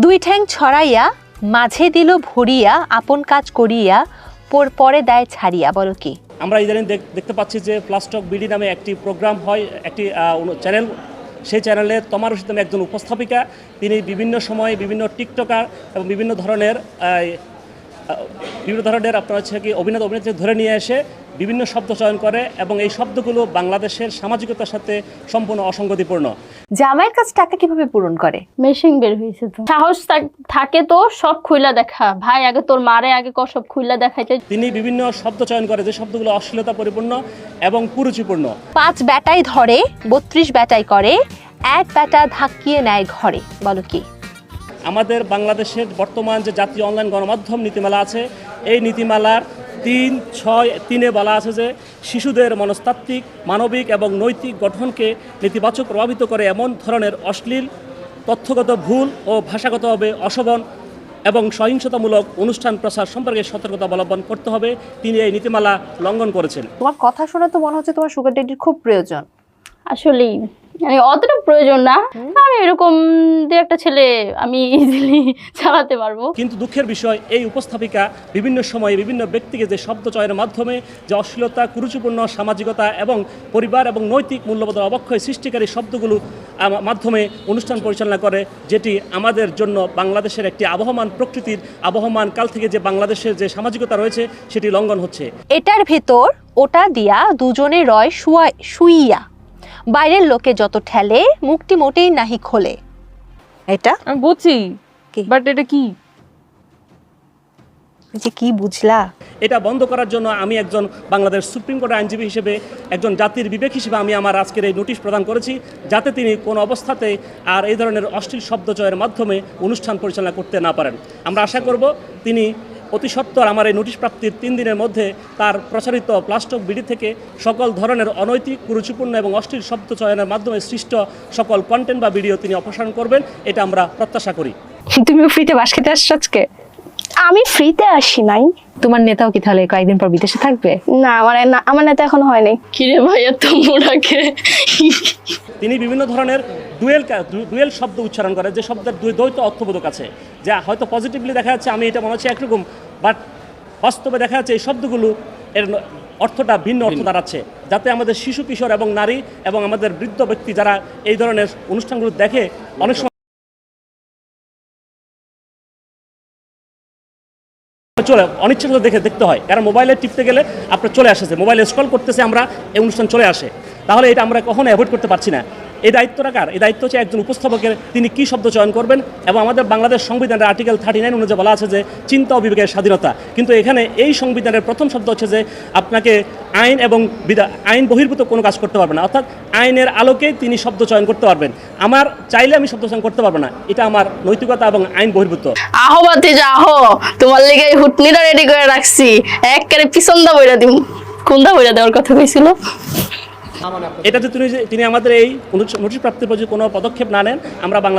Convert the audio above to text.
দুই ঠ্যাং ছড়াইয়া মাঝে দিল ভরিয়া আপন কাজ করিয়া পরে দেয় ছাড়িয়া। বলো কি? আমরা ইদানিং দেখতে পাচ্ছি যে প্লাস্টক বিডি নামে একটি প্রোগ্রাম হয়, একটি চ্যানেল। সেই চ্যানেলে তমা রশিদ নামে একজন উপস্থাপিকা, তিনি বিভিন্ন সময় বিভিন্ন টিকটকার এবং বিভিন্ন ধরনের আপনার হচ্ছে কি অভিনেত্রী ধরে নিয়ে এসে বিভিন্ন শব্দ চয়ন করে এবং এই শব্দগুলো বাংলাদেশের সামাজিকতার সাথে সম্পূর্ণ অসঙ্গতিপূর্ণ। জামাইয়ের কাছে টাকা কিভাবে পূরণ করে? মেশিন বের হয়েছে তো, সাহস থাকে তো সব খুইলা দেখা। ভাই আগে তোর মারে আগে সব খুইলা দেখাইতে। তিনি বিভিন্ন শব্দ চয়ন করে যে শব্দগুলো অশ্লীলতা পরিপূর্ণ এবং কুরুচিপূর্ণ। 5 ব্যাটাই ধরে 32 ব্যাটাই করে, এক ব্যাটা ধাক্কিয়ে নেয় ঘরে। বলো কি? আমাদের বাংলাদেশের বর্তমান যে জাতীয় অনলাইন গণমাধ্যম নীতিমালা আছে, এই নীতিমালার 3.6.3-এ বলা আছে যে শিশুদের মনস্তাত্ত্বিক, মানবিক এবং নৈতিক গঠনকে নেতিবাচক প্রভাবিত করে এমন ধরনের অশ্লীল, তথ্যগত ভুল ও ভাষাগতভাবে অশোভন এবং সহিংসতামূলক অনুষ্ঠান প্রচার সম্পর্কে সতর্কতা অবলম্বন করতে হবে। তিনি এই নীতিমালা লঙ্ঘন করেছেন। তোমার কথা শুনে তো মনে হচ্ছে তোমার সুগার ড্যাডির খুব প্রয়োজন। আসলেই মানে অতটা প্রয়োজন না, আমি এরকম দু একটা ছেলে আমি ইজিলি চালাতে পারবো। কিন্তু দুঃখের বিষয়, এই উপস্থাপিকা বিভিন্ন সময়ে বিভিন্ন ব্যক্তিকে যে শব্দ চয়নের মাধ্যমে যে অশ্লীলতা, কুরুচিপূর্ণ সামাজিকতা এবং পরিবার এবং নৈতিক মূল্যবোধের অবক্ষয় সৃষ্টিকারী শব্দগুলো মাধ্যমে অনুষ্ঠান পরিচালনা করে, যেটি আমাদের জন্য বাংলাদেশের একটি আবহমান প্রকৃতির আবহমান কাল থেকে যে বাংলাদেশের যে সামাজিকতা রয়েছে সেটি লঙ্ঘন হচ্ছে। এটার ভেতর ওটা দিয়া দুজনে রয় শুইয়া, বাইরের লোকে যত ঠেলে মুখটি মোটেই নাহি খোলে। এটা আমি বুঝছি, বাট এটা কি? যে কি বুঝলা? এটা বন্ধ করার জন্য আমি একজন বাংলাদেশ সুপ্রিম কোর্টের আইনজীবী হিসেবে, একজন জাতির বিবেক হিসেবে আমি আমার আজকের এই নোটিশ প্রদান করেছি, যাতে তিনি কোনো অবস্থাতে আর এই ধরনের অশ্লীল শব্দচয়ের মাধ্যমে অনুষ্ঠান পরিচালনা করতে না পারেন। আমরা আশা করব তিনি অতি সত্বর আমার এই নোটিশ প্রাপ্তির 3 দিনের মধ্যে তার প্রচারিত প্লাস্টক বিডি থেকে সকল ধরনের অনৈতিক, কুরুচিপূর্ণ এবং অশ্লীল শব্দ চয়নের মাধ্যমে সৃষ্ট সকল কন্টেন্ট বা ভিডিও তিনি অপসারণ করবেন, এটা আমরা প্রত্যাশা করি। তুমি ফ্রিতে বাস খেতে আসছো আজকে? আমি ফ্রিতে আসি নাই। তোমার নেতাও কি তাহলে কয়েকদিন পর বিদেশে থাকবে? না, আমার নেতা এখনো হয়নি। কিরে ভাই এত মোড়াকে? তিনি বিভিন্ন ধরনের ডুয়েল শব্দ উচ্চারণ করে, যে শব্দের দ্বৈত অর্থবোধক আছে, যা হয়তো পজিটিভলি দেখা যাচ্ছে আমি এটা মনে হচ্ছে একরকম, বাট বাস্তবে দেখা যাচ্ছে এই শব্দগুলো এর অর্থটা ভিন্ন অর্থ দাঁড়াচ্ছে, যাতে আমাদের শিশু, কিশোর এবং নারী এবং আমাদের বৃদ্ধ ব্যক্তি যারা এই ধরনের অনুষ্ঠানগুলো দেখে অনেক সময় অনিচ্ছাকৃত দেখতে হয়, কারণ মোবাইলে টিপতে গেলে আপনার চলে আসে, মোবাইলে স্ক্রল করতেছে আমরা এই অনুষ্ঠান চলে আসে। তাহলে এটা আমরা কখনো অ্যাভয়েড করতে পারছি না। এই দায়িত্বটা কার? এই দায়িত্ব হচ্ছে একজন উপস্থাপকের, তিনি কী শব্দ চয়ন করবেন। এবং আমাদের বাংলাদেশ সংবিধানের আর্টিকেল 39 অনুযায়ী বলা আছে যে চিন্তা ও বিবেকের স্বাধীনতা, কিন্তু এখানে এই সংবিধানের প্রথম শব্দ হচ্ছে যে আপনাকে আইন এবং আইন বহির্ভূত কোনো কাজ করতে পারবে না, অর্থাৎ আইনের আলোকে তিনি শব্দ চয়ন করতে পারবেন। আমার চাইলে আমি শব্দ চয়ন করতে পারবো না, এটা আমার নৈতিকতা এবং আইন বহির্ভূত। আহো বাতি যা আহো, তোমার লেগে হুটনিটা রেডি করে রাখছি, একবারে পিছন দা বইরা দিম। কোন দা বইরা দেওয়ার কথা কইছিল? এটাতে তিনি আমাদের এই নোটিশ প্রাপ্তির প্রতি কোনো পদক্ষেপ না নেন, আমরা বাংলা